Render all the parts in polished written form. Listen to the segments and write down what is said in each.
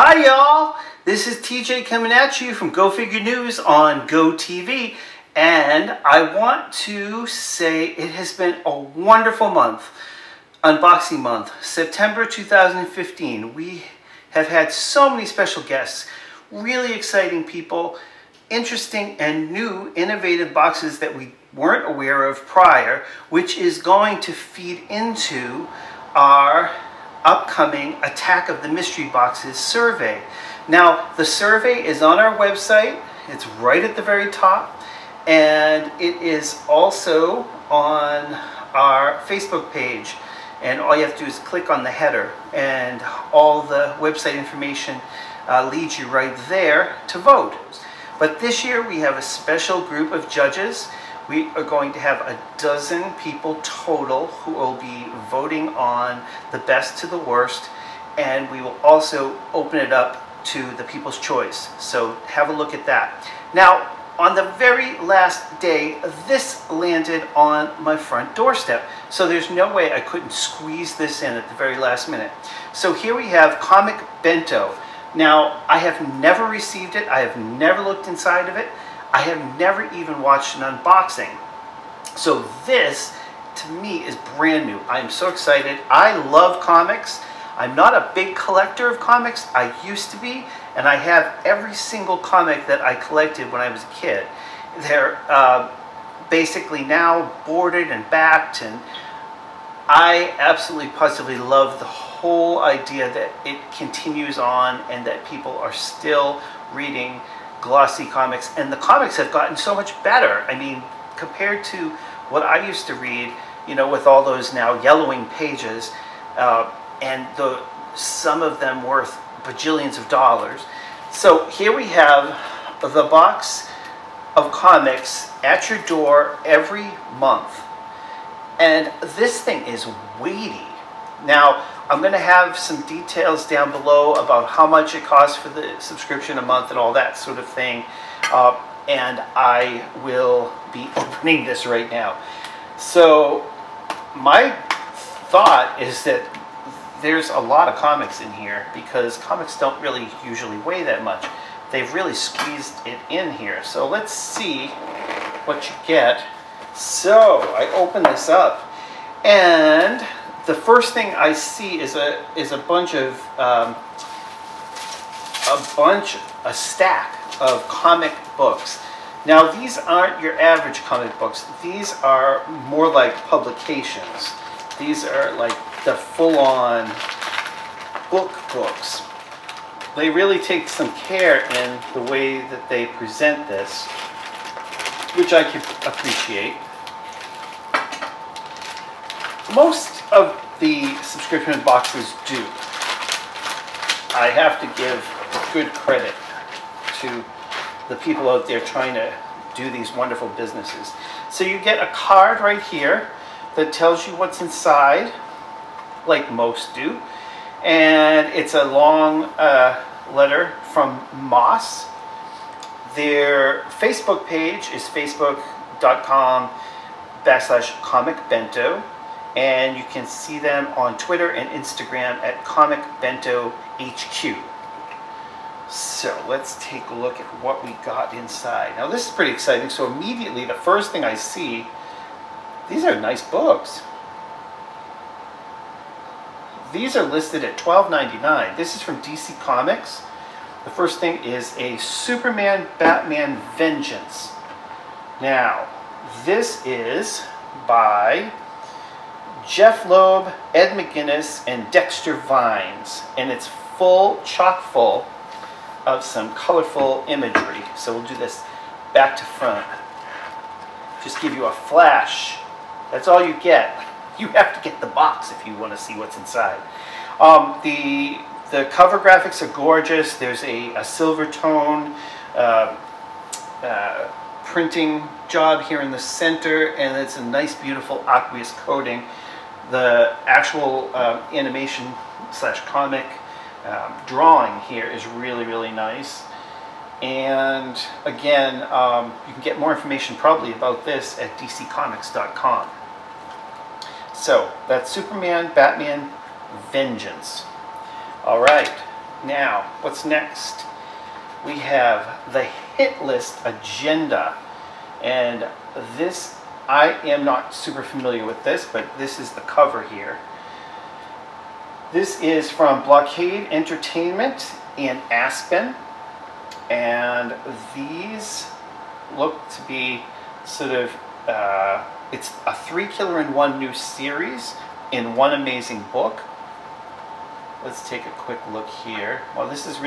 Hi y'all, this is TJ coming at you from Go Figure News on Go TV, and I want to say it has been a wonderful month, unboxing month, September 2015. We have had so many special guests, really exciting people, interesting and new innovative boxes that we weren't aware of prior, which is going to feed into our upcoming Attack of the Mystery Boxes survey. Now, the survey is on our website. It's right at the very top, and it is also on our Facebook page. And all you have to do is click on the header, and all the website information leads you right there to vote. But this year we have a special group of judges. We are going to have a dozen people total who will be voting on the best to the worst, and we will also open it up to the people's choice. So have a look at that. Now, on the very last day, this landed on my front doorstep. So there's no way I couldn't squeeze this in at the very last minute. So here we have Comic Bento. Now, I have never received it. I have never looked inside of it. I have never even watched an unboxing. So this, to me, is brand new. I am so excited. I love comics. I'm not a big collector of comics. I used to be, and I have every single comic that I collected when I was a kid. They're basically now boarded and backed, and I absolutely positively love the whole idea that it continues on and that people are still reading glossy comics, and the comics have gotten so much better. I mean, compared to what I used to read, you know, with all those now yellowing pages, and some of them worth bajillions of dollars. So here we have the box of comics at your door every month, and this thing is weighty. Now, I'm going to have some details down below about how much it costs for the subscription a month and all that sort of thing. And I will be opening this right now. So my thought is that there's a lot of comics in here because comics don't really usually weigh that much. They've really squeezed it in here. So let's see what you get. So I open this up, and the first thing I see is a stack of comic books. Now, these aren't your average comic books. These are more like publications. These are like the full-on books. They really take some care in the way that they present this, which I can appreciate. Most of the subscription boxes do. I have to give good credit to the people out there trying to do these wonderful businesses. So you get a card right here that tells you what's inside, like most do. And it's a long letter from Moss. Their Facebook page is facebook.com/comicbento. And you can see them on Twitter and Instagram at Comic Bento HQ. So let's take a look at what we got inside. Now this is pretty exciting. So immediately the first thing I see, these are nice books. These are listed at $12.99. This is from DC Comics. The first thing is a Superman Batman Vengeance. Now this is by Jeff Loeb, Ed McGuinness, and Dexter Vines, and it's chock full of some colorful imagery. So we'll do this back to front. Just give you a flash. That's all you get. You have to get the box if you want to see what's inside. The cover graphics are gorgeous. There's a silver tone printing job here in the center, and it's a nice, beautiful aqueous coating. The actual animation / comic drawing here is really, really nice. And again, you can get more information probably about this at dccomics.com. So that's Superman Batman Vengeance. All right, Now, what's next? We have the hit list agenda. And this, I am not super familiar with this, but this is the cover here. This is from Blockade Entertainment in Aspen. And these look to be sort of, it's a 3 Killer in One new series in one amazing book. Let's take a quick look here. Well, this is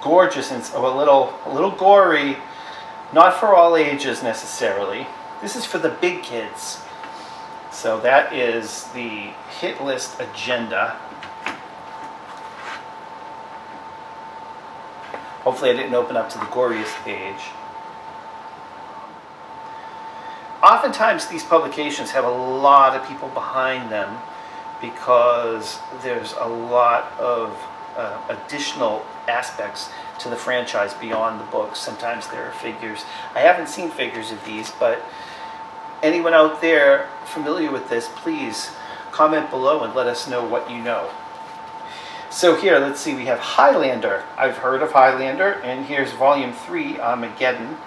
gorgeous and a little gory, not for all ages necessarily. This is for the big kids. So that is the hit list agenda. Hopefully I didn't open up to the goriest page. Oftentimes these publications have a lot of people behind them because there's a lot of additional aspects to the franchise beyond the books. Sometimes there are figures. I haven't seen figures of these, but anyone out there familiar with this, please comment below and let us know what you know. So here, let's see, we have Highlander. I've heard of Highlander, and here's Volume 3, Armageddon.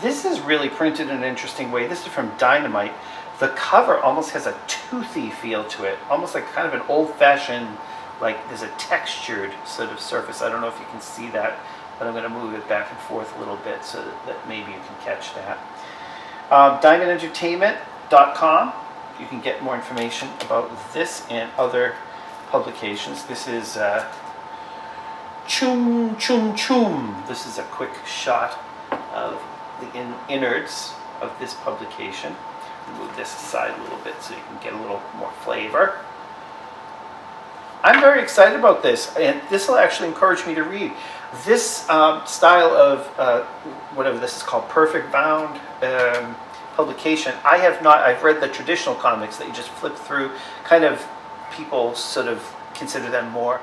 This is really printed in an interesting way. This is from Dynamite. The cover almost has a toothy feel to it, almost like kind of an old-fashioned, like there's a textured sort of surface. I don't know if you can see that, but I'm going to move it back and forth a little bit so that maybe you can catch that. DiamondEntertainment.com. You can get more information about this and other publications. This is Chum Chum Chum. This is a quick shot of the innards of this publication. Move this aside a little bit so you can get a little more flavor. I'm very excited about this, and this will actually encourage me to read. This style of whatever this is called, perfect bound publication, I have not. I've read the traditional comics that you just flip through. Kind of people sort of consider them more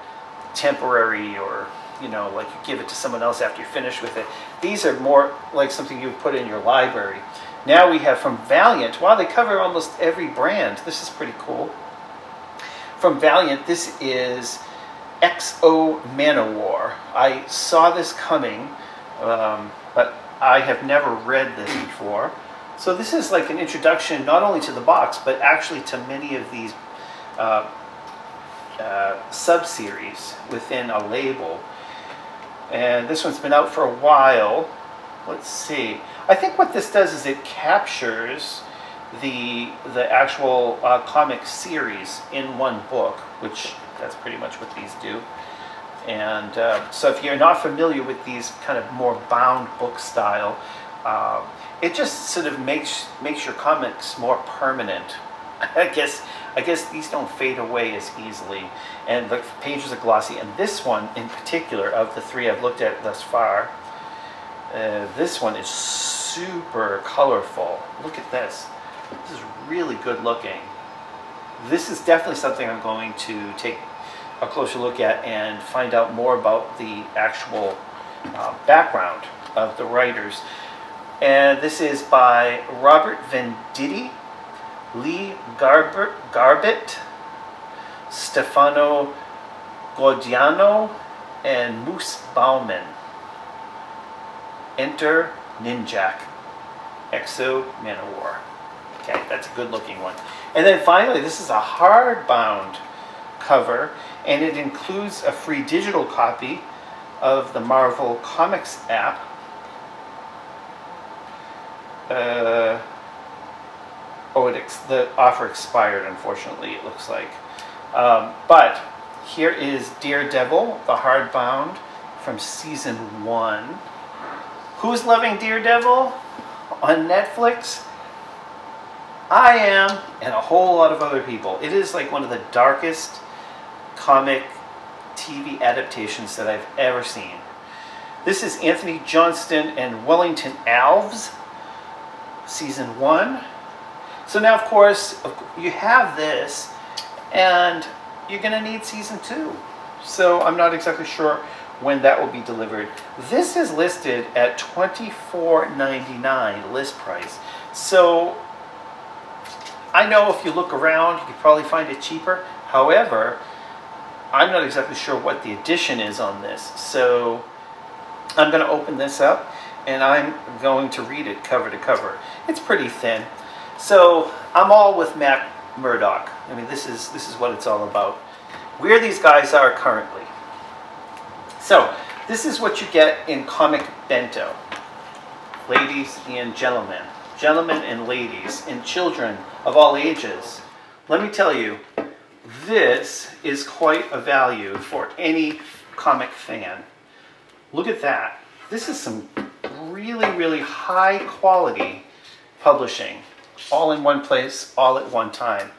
temporary, or you know, like you give it to someone else after you're finished with it. These are more like something you would put in your library. Now we have from Valiant. Wow, they cover almost every brand. This is pretty cool. From Valiant, this is XO Manowar. I saw this coming, but I have never read this before. So this is like an introduction not only to the box, but actually to many of these sub-series within a label. And this one's been out for a while. Let's see. I think what this does is it captures the actual comic series in one book, which that's pretty much what these do. And so if you're not familiar with these kind of more bound book style, it just sort of makes your comics more permanent. I guess these don't fade away as easily, and the pages are glossy. And this one in particular, of the three I've looked at thus far, this one is super colorful. Look at this. This is really good looking. This is definitely something I'm going to take a closer look at and find out more about the actual background of the writers. And this is by Robert Venditti, Lee Garbett, Stefano Gaudiano, and Moose Bauman. Enter Ninjak, XO Manowar. Okay, that's a good looking one. And then finally, this is a hardbound cover, and it includes a free digital copy of the Marvel Comics app. The offer expired, unfortunately, it looks like. But here is Daredevil, the hardbound from season 1. Who's loving Daredevil on Netflix? I am, and a whole lot of other people. It is like one of the darkest comic TV adaptations that I've ever seen. This is Anthony Johnston and Wellington Alves, season 1. So now, of course, you have this, and you're going to need season 2. So I'm not exactly sure when that will be delivered. This is listed at $24.99 list price. So I know if you look around, you could probably find it cheaper. However, I'm not exactly sure what the edition is on this, so I'm going to open this up and I'm going to read it cover to cover. It's pretty thin. So I'm all with Matt Murdock. I mean, this is what it's all about. Where these guys are currently. So this is what you get in Comic Bento. Ladies and gentlemen. Gentlemen and ladies and children of all ages. Let me tell you, this is quite a value for any comic fan. Look at that. This is some really, really high quality publishing. All in one place, all at one time.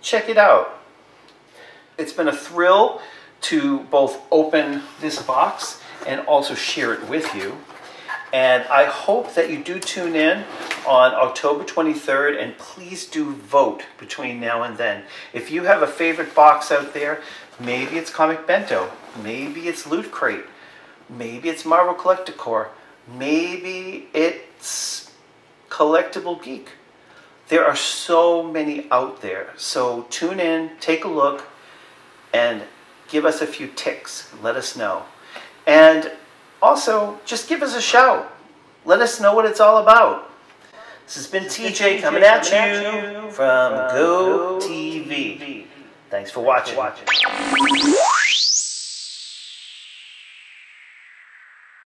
Check it out. It's been a thrill to both open this box and also share it with you. And I hope that you do tune in on October 23rd, and please do vote between now and then. If you have a favorite box out there, maybe it's Comic Bento, maybe it's Loot Crate, maybe it's Marvel Collecticor, maybe it's Collectible Geek. There are so many out there. So tune in, take a look, and give us a few ticks. Let us know. And also, just give us a shout. Let us know what it's all about. This has been TJ coming at you from Go TV. Thanks for watching.